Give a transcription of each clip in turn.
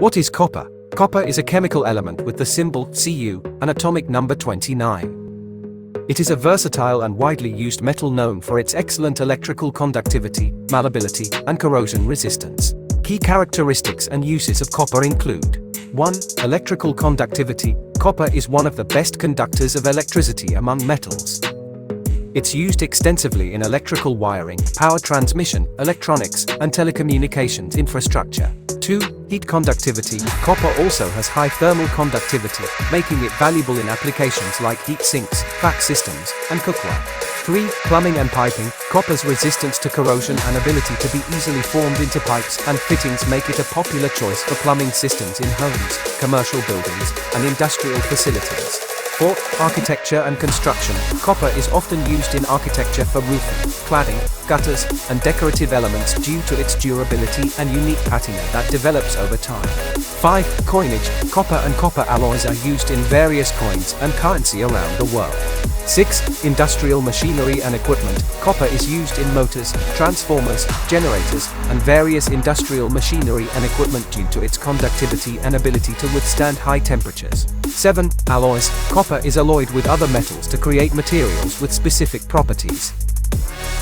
What is copper? Copper is a chemical element with the symbol Cu and atomic number 29. It is a versatile and widely used metal known for its excellent electrical conductivity, malleability, and corrosion resistance. Key characteristics and uses of copper include 1. Electrical conductivity. Copper is one of the best conductors of electricity among metals. It's used extensively in electrical wiring, power transmission, electronics, and telecommunications infrastructure. 2. Heat conductivity. Copper also has high thermal conductivity, making it valuable in applications like heat sinks, vac systems, and cookware. 3. Plumbing and piping. Copper's resistance to corrosion and ability to be easily formed into pipes and fittings make it a popular choice for plumbing systems in homes, commercial buildings, and industrial facilities. 4. Architecture and construction. Copper is often used in architecture for roofing, cladding, gutters, and decorative elements due to its durability and unique patina that develops over time. 5. Coinage. Copper and copper alloys are used in various coins and currency around the world. 6. Industrial machinery and equipment. Copper is used in motors, transformers, generators, and various industrial machinery and equipment due to its conductivity and ability to withstand high temperatures. 7. Alloys. Copper is alloyed with other metals to create materials with specific properties.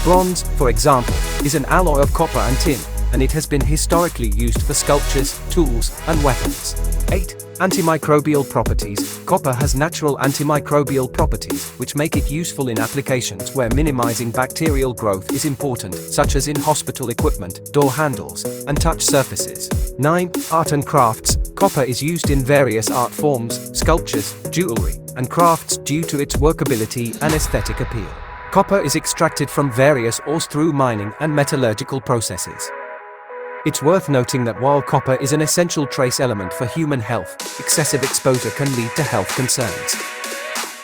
Bronze, for example, is an alloy of copper and tin, and it has been historically used for sculptures, tools, and weapons. 8. Antimicrobial properties. Copper has natural antimicrobial properties, which make it useful in applications where minimizing bacterial growth is important, such as in hospital equipment, door handles, and touch surfaces. 9. Art and crafts. Copper is used in various art forms, sculptures, jewelry, and crafts due to its workability and aesthetic appeal. Copper is extracted from various ores through mining and metallurgical processes. It's worth noting that while copper is an essential trace element for human health, excessive exposure can lead to health concerns.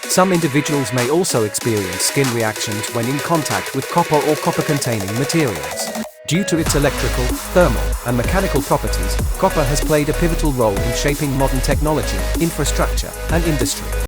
Some individuals may also experience skin reactions when in contact with copper or copper-containing materials. Due to its electrical, thermal, and mechanical properties, copper has played a pivotal role in shaping modern technology, infrastructure, and industry.